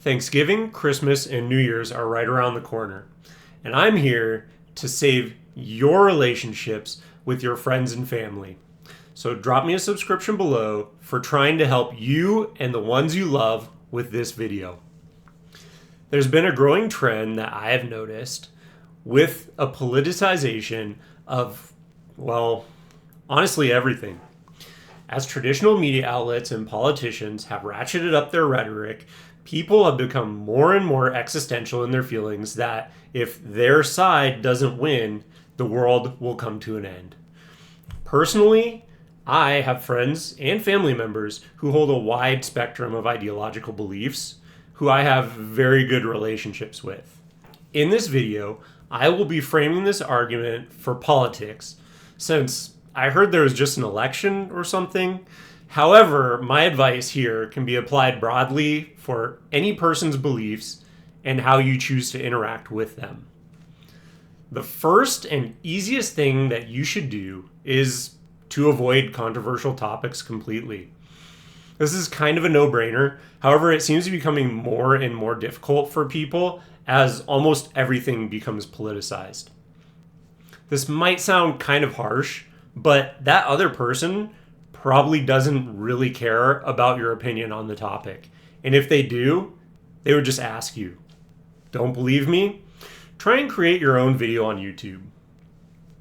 Thanksgiving, Christmas, and New Year's are right around the corner, and I'm here to save your relationships with your friends and family. So drop me a subscription below for trying to help you and the ones you love with this video. There's been a growing trend that I have noticed with a politicization of, well, honestly, everything. As traditional media outlets and politicians have ratcheted up their rhetoric, people have become more and more existential in their feelings that if their side doesn't win, the world will come to an end. Personally, I have friends and family members who hold a wide spectrum of ideological beliefs, who I have very good relationships with. In this video, I will be framing this argument for politics, since I heard there was just an election or something. However, my advice here can be applied broadly for any person's beliefs and how you choose to interact with them. The first and easiest thing that you should do is to avoid controversial topics completely. This is kind of a no-brainer. However, it seems to be becoming more and more difficult for people as almost everything becomes politicized. This might sound kind of harsh, but that other person probably doesn't really care about your opinion on the topic. And if they do, they would just ask you. Don't believe me? Try and create your own video on YouTube.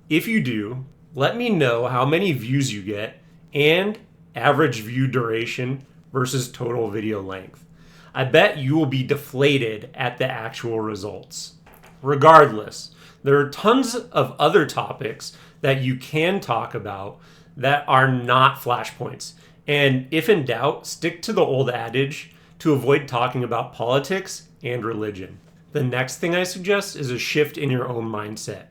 If you do, let me know how many views you get and average view duration versus total video length. I bet you will be deflated at the actual results. Regardless, there are tons of other topics that you can talk about that are not flashpoints. And if in doubt, stick to the old adage to avoid talking about politics and religion. The next thing I suggest is a shift in your own mindset.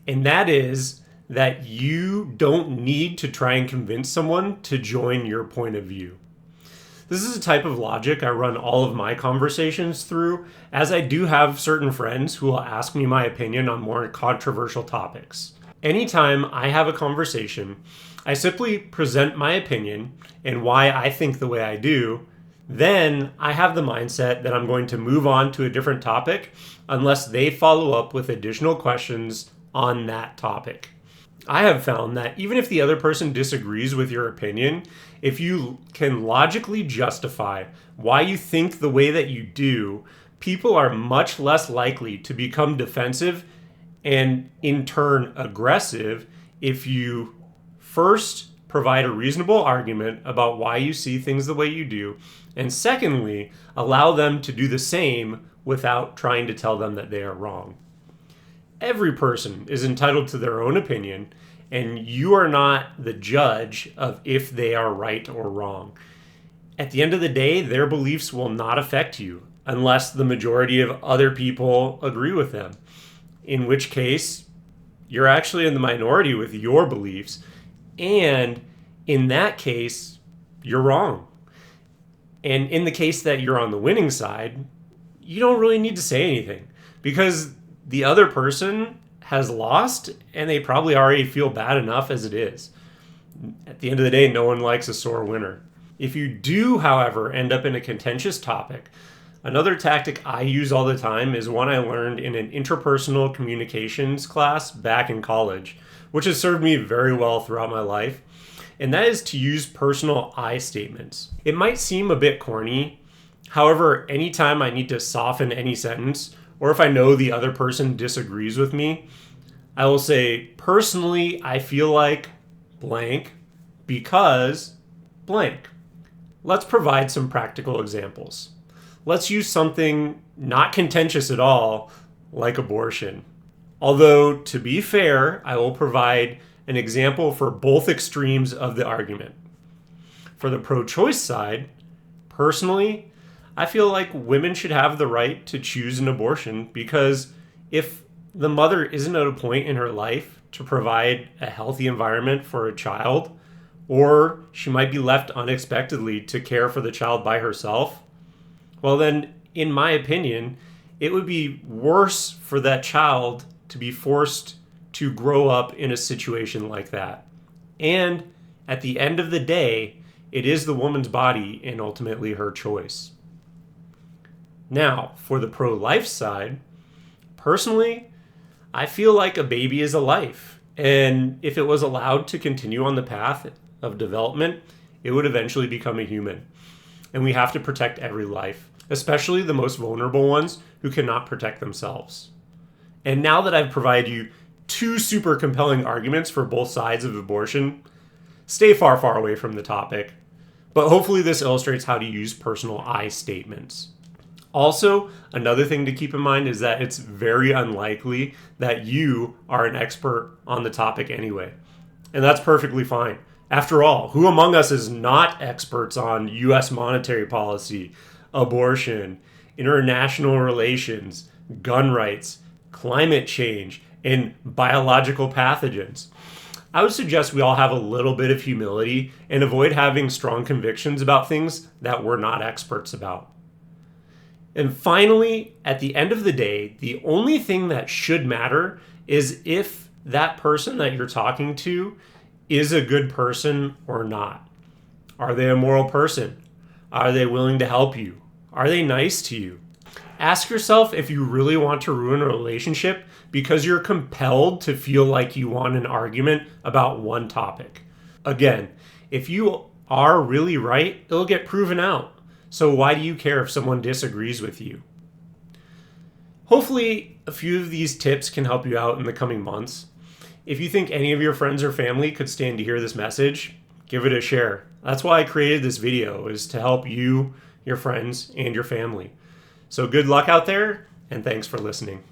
And that is that you don't need to try and convince someone to join your point of view. This is a type of logic I run all of my conversations through, as I do have certain friends who will ask me my opinion on more controversial topics. Anytime I have a conversation, I simply present my opinion and why I think the way I do. Then I have the mindset that I'm going to move on to a different topic unless they follow up with additional questions on that topic. I have found that even if the other person disagrees with your opinion, if you can logically justify why you think the way that you do, people are much less likely to become defensive and in turn aggressive if you first provide a reasonable argument about why you see things the way you do, and secondly, allow them to do the same without trying to tell them that they are wrong. Every person is entitled to their own opinion, and you are not the judge of if they are right or wrong. At the end of the day, their beliefs will not affect you unless the majority of other people agree with them, in which case you're actually in the minority with your beliefs, and in that case, you're wrong. And in the case that you're on the winning side, you don't really need to say anything because the other person has lost and they probably already feel bad enough as it is. At the end of the day, no one likes a sore winner. If you do, however, end up in a contentious topic, another tactic I use all the time is one I learned in an interpersonal communications class back in college, which has served me very well throughout my life, and that is to use personal I statements. It might seem a bit corny, however, anytime I need to soften any sentence, or if I know the other person disagrees with me, I will say, personally, I feel like blank because blank. Let's provide some practical examples. Let's use something not contentious at all, like abortion. Although, to be fair, I will provide an example for both extremes of the argument. For the pro-choice side, personally, I feel like women should have the right to choose an abortion because if the mother isn't at a point in her life to provide a healthy environment for a child, or she might be left unexpectedly to care for the child by herself, well then, in my opinion, it would be worse for that child to be forced to grow up in a situation like that. And at the end of the day, it is the woman's body and ultimately her choice. Now, for the pro-life side, personally, I feel like a baby is a life. And if it was allowed to continue on the path of development, it would eventually become a human. And we have to protect every life, especially the most vulnerable ones who cannot protect themselves. And now that I've provided you two super compelling arguments for both sides of abortion, stay far, far away from the topic. But hopefully this illustrates how to use personal I statements. Also, another thing to keep in mind is that it's very unlikely that you are an expert on the topic anyway. And that's perfectly fine. After all, who among us is not experts on U.S. monetary policy, abortion, international relations, gun rights, climate change, and biological pathogens? I would suggest we all have a little bit of humility and avoid having strong convictions about things that we're not experts about. And finally, at the end of the day, the only thing that should matter is if that person that you're talking to is a good person or not. Are they a moral person? Are they willing to help you? Are they nice to you? Ask yourself if you really want to ruin a relationship because you're compelled to feel like you want an argument about one topic. Again, if you are really right, it'll get proven out. So why do you care if someone disagrees with you? Hopefully, a few of these tips can help you out in the coming months. If you think any of your friends or family could stand to hear this message, give it a share. That's why I created this video, is to help you, your friends, and your family. So good luck out there, and thanks for listening.